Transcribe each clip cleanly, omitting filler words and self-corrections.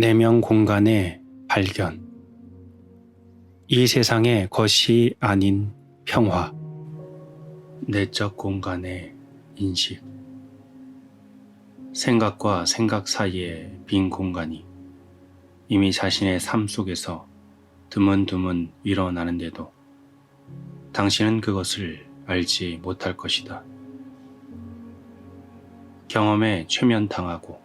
내면 공간의 발견. 이 세상의 것이 아닌 평화. 내적 공간의 인식. 생각과 생각 사이의 빈 공간이 이미 자신의 삶 속에서 드문드문 일어나는데도 당신은 그것을 알지 못할 것이다. 경험에 최면당하고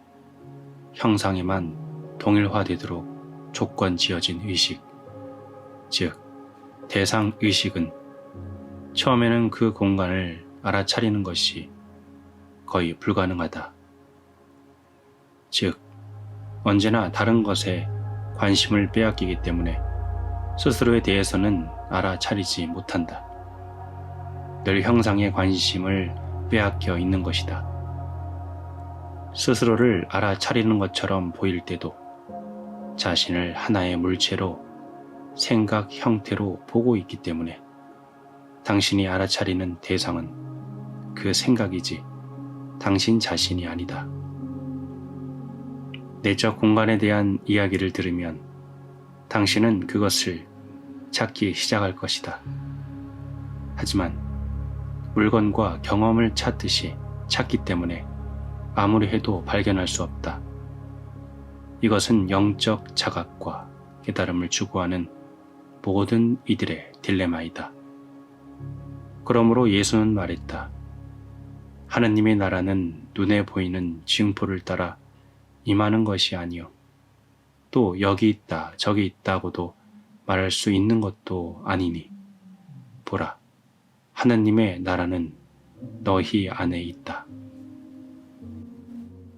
형상에만 동일화되도록 조건 지어진 의식, 즉 대상의식은 처음에는 그 공간을 알아차리는 것이 거의 불가능하다. 즉 언제나 다른 것에 관심을 빼앗기기 때문에 스스로에 대해서는 알아차리지 못한다. 늘 형상에 관심을 빼앗겨 있는 것이다. 스스로를 알아차리는 것처럼 보일 때도 자신을 하나의 물체로 생각 형태로 보고 있기 때문에 당신이 알아차리는 대상은 그 생각이지 당신 자신이 아니다. 내적 공간에 대한 이야기를 들으면 당신은 그것을 찾기 시작할 것이다. 하지만 물건과 경험을 찾듯이 찾기 때문에 아무리 해도 발견할 수 없다. 이것은 영적 자각과 깨달음을 추구하는 모든 이들의 딜레마이다. 그러므로 예수는 말했다. 하느님의 나라는 눈에 보이는 징표를 따라 임하는 것이 아니요. 또 여기 있다 저기 있다고도 말할 수 있는 것도 아니니. 보라, 하느님의 나라는 너희 안에 있다.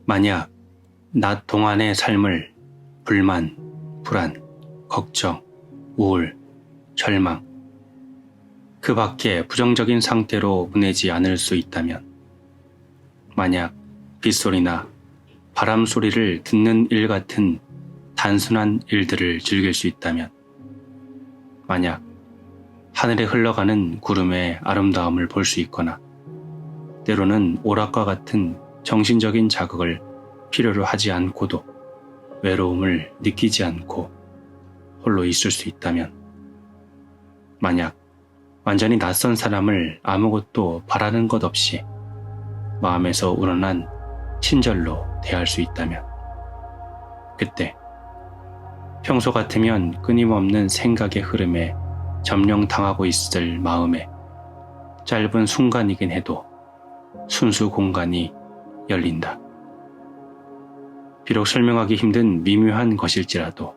만약 낮 동안의 삶을 불만, 불안, 걱정, 우울, 절망, 그 밖에 부정적인 상태로 보내지 않을 수 있다면, 만약 빗소리나 바람 소리를 듣는 일 같은 단순한 일들을 즐길 수 있다면, 만약 하늘에 흘러가는 구름의 아름다움을 볼 수 있거나 때로는 오락과 같은 정신적인 자극을 필요로 하지 않고도 외로움을 느끼지 않고 홀로 있을 수 있다면, 만약 완전히 낯선 사람을 아무것도 바라는 것 없이 마음에서 우러난 친절로 대할 수 있다면, 그때 평소 같으면 끊임없는 생각의 흐름에 점령당하고 있을 마음에 짧은 순간이긴 해도 순수 공간이 열린다. 비록 설명하기 힘든 미묘한 것일지라도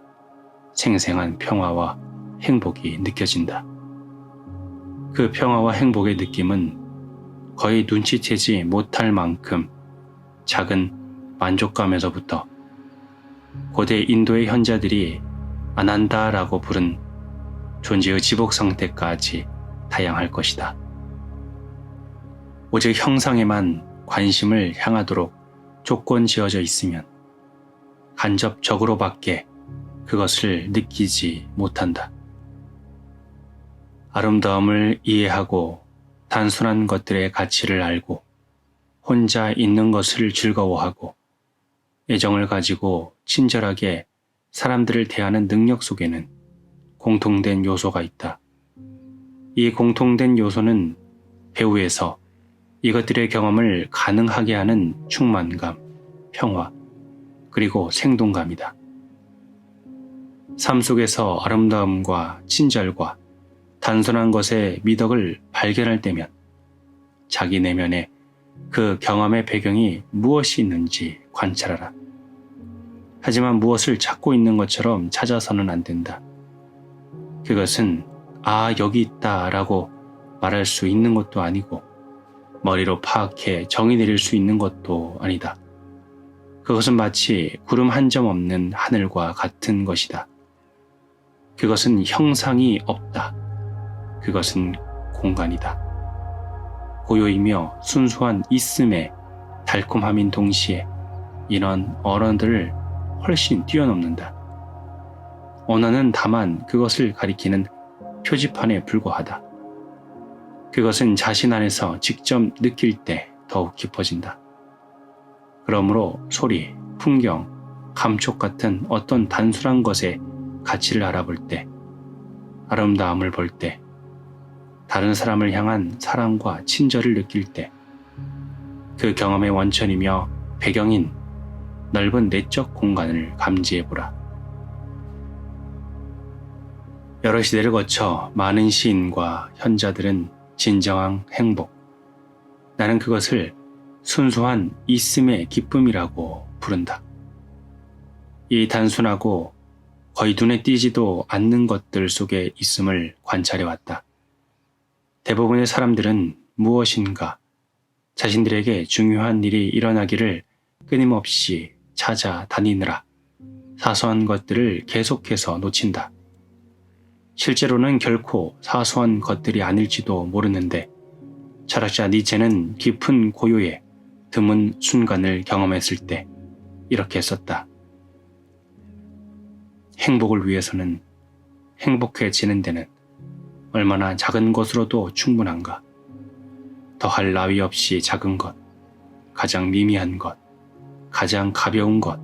생생한 평화와 행복이 느껴진다. 그 평화와 행복의 느낌은 거의 눈치채지 못할 만큼 작은 만족감에서부터 고대 인도의 현자들이 아난다라고 부른 존재의 지복 상태까지 다양할 것이다. 오직 형상에만 관심을 향하도록 조건 지어져 있으면 간접적으로밖에 그것을 느끼지 못한다. 아름다움을 이해하고 단순한 것들의 가치를 알고 혼자 있는 것을 즐거워하고 애정을 가지고 친절하게 사람들을 대하는 능력 속에는 공통된 요소가 있다. 이 공통된 요소는 배후에서 이것들의 경험을 가능하게 하는 충만감, 평화, 그리고 생동감이다. 삶 속에서 아름다움과 친절과 단순한 것의 미덕을 발견할 때면 자기 내면에 그 경험의 배경이 무엇이 있는지 관찰하라. 하지만 무엇을 찾고 있는 것처럼 찾아서는 안 된다. 그것은 여기 있다 라고 말할 수 있는 것도 아니고 머리로 파악해 정의 내릴 수 있는 것도 아니다. 그것은 마치 구름 한 점 없는 하늘과 같은 것이다. 그것은 형상이 없다. 그것은 공간이다. 고요이며 순수한 있음의 달콤함인 동시에 이런 언어들을 훨씬 뛰어넘는다. 언어는 다만 그것을 가리키는 표지판에 불과하다. 그것은 자신 안에서 직접 느낄 때 더욱 깊어진다. 그러므로 소리, 풍경, 감촉 같은 어떤 단순한 것의 가치를 알아볼 때, 아름다움을 볼 때, 다른 사람을 향한 사랑과 친절을 느낄 때, 그 경험의 원천이며 배경인 넓은 내적 공간을 감지해보라. 여러 시대를 거쳐 많은 시인과 현자들은 진정한 행복, 나는 그것을 순수한 있음의 기쁨이라고 부른다. 이 단순하고 거의 눈에 띄지도 않는 것들 속에 있음을 관찰해왔다. 대부분의 사람들은 무엇인가 자신들에게 중요한 일이 일어나기를 끊임없이 찾아다니느라 사소한 것들을 계속해서 놓친다. 실제로는 결코 사소한 것들이 아닐지도 모르는데 철학자 니체는 깊은 고요의 드문 순간을 경험했을 때 이렇게 썼다. 행복을 위해서는 행복해지는 데는 얼마나 작은 것으로도 충분한가. 더할 나위 없이 작은 것, 가장 미미한 것, 가장 가벼운 것,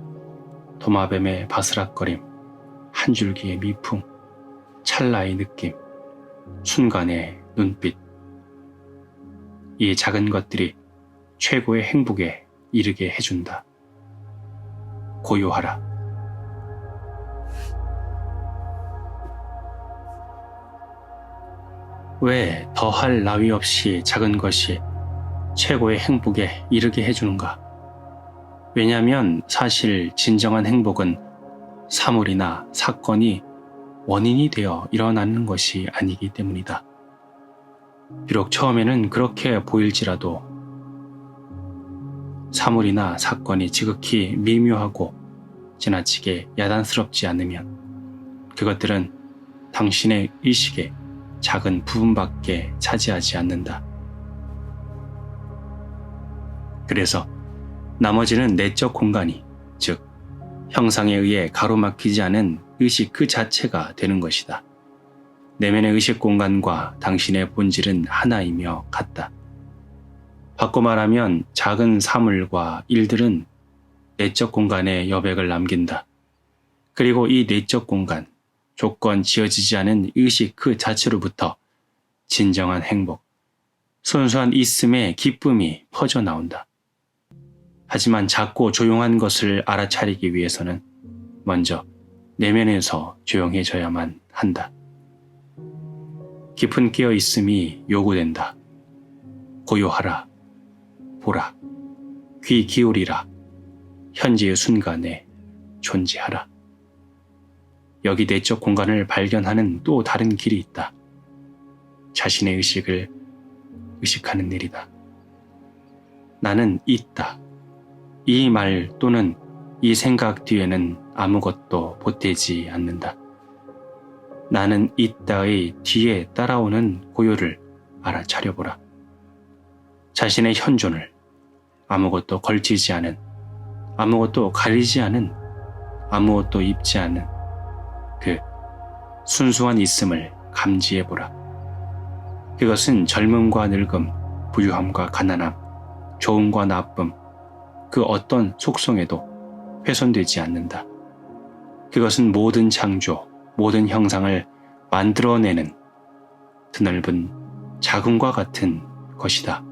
도마뱀의 바스락거림, 한 줄기의 미풍, 찰나의 느낌, 순간의 눈빛. 이 작은 것들이 최고의 행복에 이르게 해준다. 고요하라. 왜 더할 나위 없이 작은 것이 최고의 행복에 이르게 해주는가? 왜냐하면 사실 진정한 행복은 사물이나 사건이 원인이 되어 일어나는 것이 아니기 때문이다. 비록 처음에는 그렇게 보일지라도 사물이나 사건이 지극히 미묘하고 지나치게 야단스럽지 않으면 그것들은 당신의 의식의 작은 부분밖에 차지하지 않는다. 그래서 나머지는 내적 공간이, 즉 형상에 의해 가로막히지 않은 의식 그 자체가 되는 것이다. 내면의 의식 공간과 당신의 본질은 하나이며 같다. 바꿔 말하면 작은 사물과 일들은 내적 공간에 여백을 남긴다. 그리고 이 내적 공간, 조건 지어지지 않은 의식 그 자체로부터 진정한 행복, 순수한 있음의 기쁨이 퍼져나온다. 하지만 작고 조용한 것을 알아차리기 위해서는 먼저 내면에서 조용해져야만 한다. 깊은 깨어있음이 요구된다. 고요하라, 보라, 귀 기울이라, 현재의 순간에 존재하라. 여기 내적 공간을 발견하는 또 다른 길이 있다. 자신의 의식을 의식하는 일이다. 나는 있다. 이 말 또는 이 생각 뒤에는 아무것도 보태지 않는다. 나는 있다의 뒤에 따라오는 고요를 알아차려보라. 자신의 현존을 아무것도 걸치지 않은, 아무것도 가리지 않은, 아무것도 입지 않은 그 순수한 있음을 감지해보라. 그것은 젊음과 늙음, 부유함과 가난함, 좋음과 나쁨, 그 어떤 속성에도 훼손되지 않는다. 그것은 모든 창조, 모든 형상을 만들어내는 드넓은 자궁과 같은 것이다.